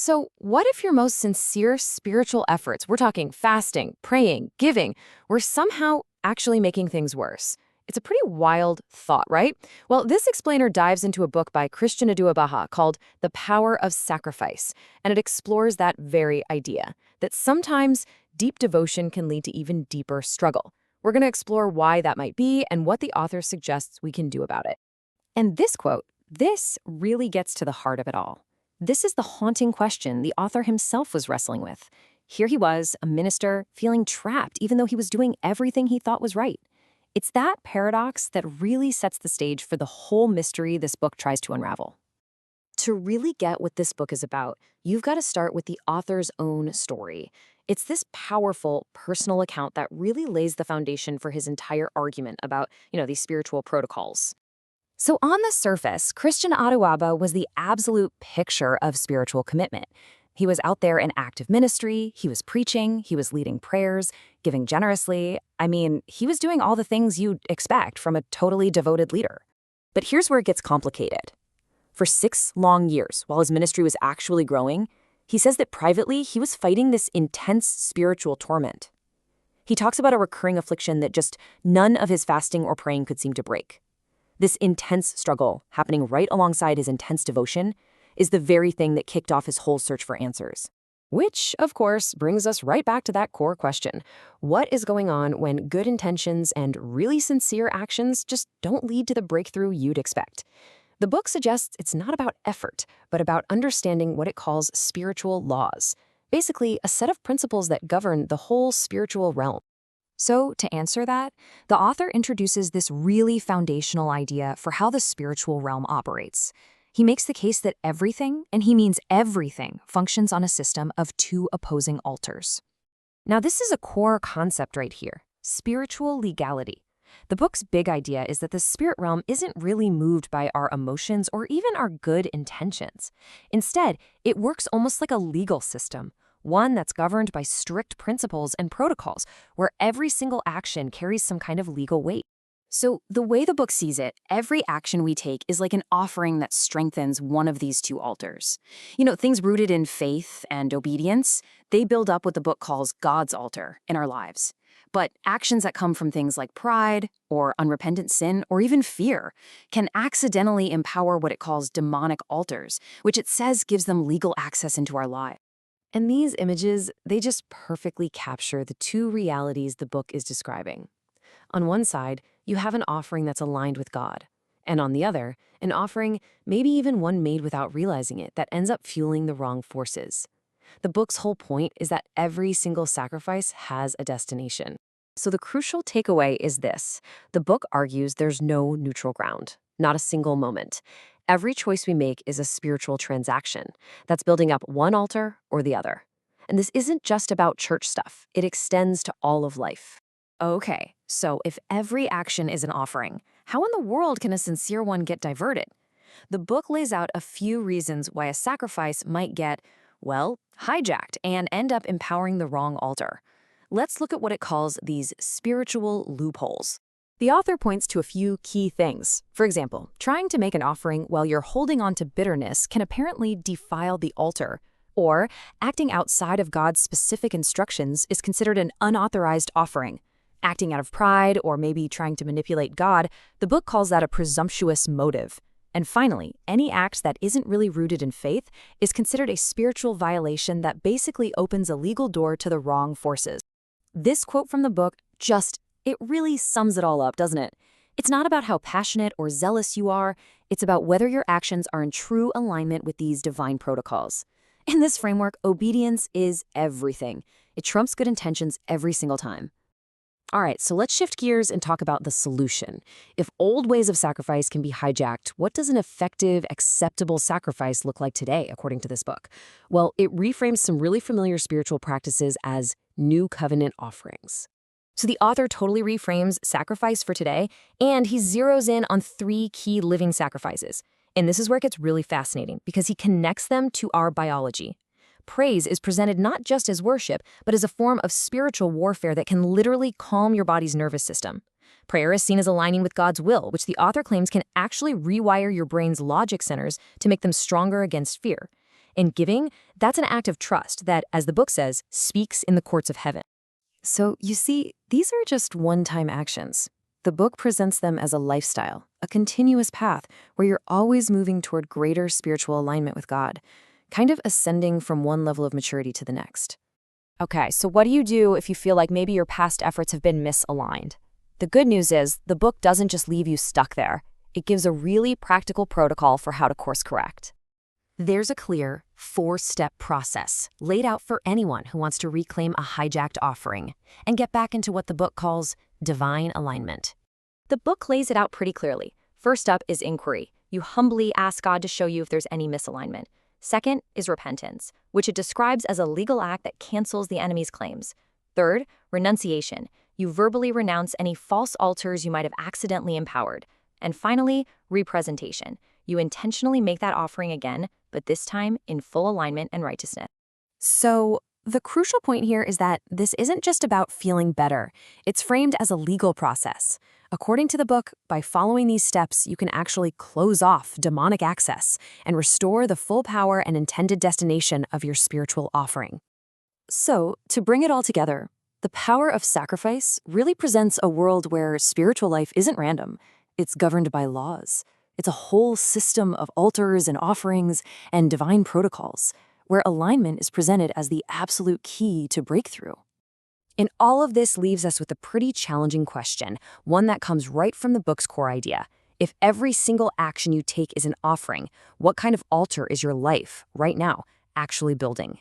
So, what if your most sincere spiritual efforts, we're talking fasting, praying, giving, were somehow actually making things worse? It's a pretty wild thought, right? Well, this explainer dives into a book by Christian Aduabaha called The Power of Sacrifice, and it explores that very idea, that sometimes deep devotion can lead to even deeper struggle. We're going to explore why that might be and what the author suggests we can do about it. And this quote, this really gets to the heart of it all. This is the haunting question the author himself was wrestling with. Here he was, a minister, feeling trapped even though he was doing everything he thought was right. It's that paradox that really sets the stage for the whole mystery this book tries to unravel. To really get what this book is about, you've got to start with the author's own story. It's this powerful, personal account that really lays the foundation for his entire argument about, these spiritual protocols. So on the surface, Christian Aduaba was the absolute picture of spiritual commitment. He was out there in active ministry, he was preaching, he was leading prayers, giving generously. I mean, he was doing all the things you'd expect from a totally devoted leader. But here's where it gets complicated. For 6 long years, while his ministry was actually growing, he says that privately he was fighting this intense spiritual torment. He talks about a recurring affliction that just none of his fasting or praying could seem to break. This intense struggle, happening right alongside his intense devotion, is the very thing that kicked off his whole search for answers. Which, of course, brings us right back to that core question. What is going on when good intentions and really sincere actions just don't lead to the breakthrough you'd expect? The book suggests it's not about effort, but about understanding what it calls spiritual laws. Basically, a set of principles that govern the whole spiritual realm. So, to answer that, the author introduces this really foundational idea for how the spiritual realm operates. He makes the case that everything, and he means everything, functions on a system of 2 opposing altars. Now, this is a core concept right here, spiritual legality. The book's big idea is that the spirit realm isn't really moved by our emotions or even our good intentions. Instead, it works almost like a legal system, one that's governed by strict principles and protocols, where every single action carries some kind of legal weight. So, the way the book sees it, every action we take is like an offering that strengthens one of these 2 altars. Things rooted in faith and obedience, they build up what the book calls God's altar in our lives. But actions that come from things like pride, or unrepentant sin, or even fear, can accidentally empower what it calls demonic altars, which it says gives them legal access into our lives. And these images, they just perfectly capture the 2 realities the book is describing. On one side, you have an offering that's aligned with God. And on the other, an offering, maybe even one made without realizing it, that ends up fueling the wrong forces. The book's whole point is that every single sacrifice has a destination. So the crucial takeaway is this. The book argues there's no neutral ground, not a single moment. Every choice we make is a spiritual transaction that's building up one altar or the other. And this isn't just about church stuff. It extends to all of life. Okay, so if every action is an offering, how in the world can a sincere one get diverted? The book lays out a few reasons why a sacrifice might get, hijacked and end up empowering the wrong altar. Let's look at what it calls these spiritual loopholes. The author points to a few key things. For example, trying to make an offering while you're holding on to bitterness can apparently defile the altar. Or, acting outside of God's specific instructions is considered an unauthorized offering. Acting out of pride or maybe trying to manipulate God, the book calls that a presumptuous motive. And finally, any act that isn't really rooted in faith is considered a spiritual violation that basically opens a legal door to the wrong forces. This quote from the book it really sums it all up, doesn't it? It's not about how passionate or zealous you are, it's about whether your actions are in true alignment with these divine protocols. In this framework, obedience is everything. It trumps good intentions every single time. All right, so let's shift gears and talk about the solution. If old ways of sacrifice can be hijacked, what does an effective, acceptable sacrifice look like today, according to this book? Well, it reframes some really familiar spiritual practices as new covenant offerings. So the author totally reframes sacrifice for today, and he zeroes in on 3 key living sacrifices. And this is where it gets really fascinating, because he connects them to our biology. Praise is presented not just as worship, but as a form of spiritual warfare that can literally calm your body's nervous system. Prayer is seen as aligning with God's will, which the author claims can actually rewire your brain's logic centers to make them stronger against fear. In giving, that's an act of trust that, as the book says, speaks in the courts of heaven. So, you see, these are just one-time actions. The book presents them as a lifestyle, a continuous path where you're always moving toward greater spiritual alignment with God, kind of ascending from one level of maturity to the next. Okay, so what do you do if you feel like maybe your past efforts have been misaligned? The good news is the book doesn't just leave you stuck there. It gives a really practical protocol for how to course correct. There's a clear, 4-step process laid out for anyone who wants to reclaim a hijacked offering and get back into what the book calls divine alignment. The book lays it out pretty clearly. First up is inquiry. You humbly ask God to show you if there's any misalignment. Second is repentance, which it describes as a legal act that cancels the enemy's claims. Third, renunciation. You verbally renounce any false altars you might have accidentally empowered. And finally, representation. You intentionally make that offering again, but this time in full alignment and righteousness. So, the crucial point here is that this isn't just about feeling better. It's framed as a legal process. According to the book, by following these steps, you can actually close off demonic access and restore the full power and intended destination of your spiritual offering. So, to bring it all together, the power of sacrifice really presents a world where spiritual life isn't random. It's governed by laws. It's a whole system of altars and offerings and divine protocols, where alignment is presented as the absolute key to breakthrough. And all of this leaves us with a pretty challenging question, one that comes right from the book's core idea. If every single action you take is an offering, what kind of altar is your life, right now, actually building?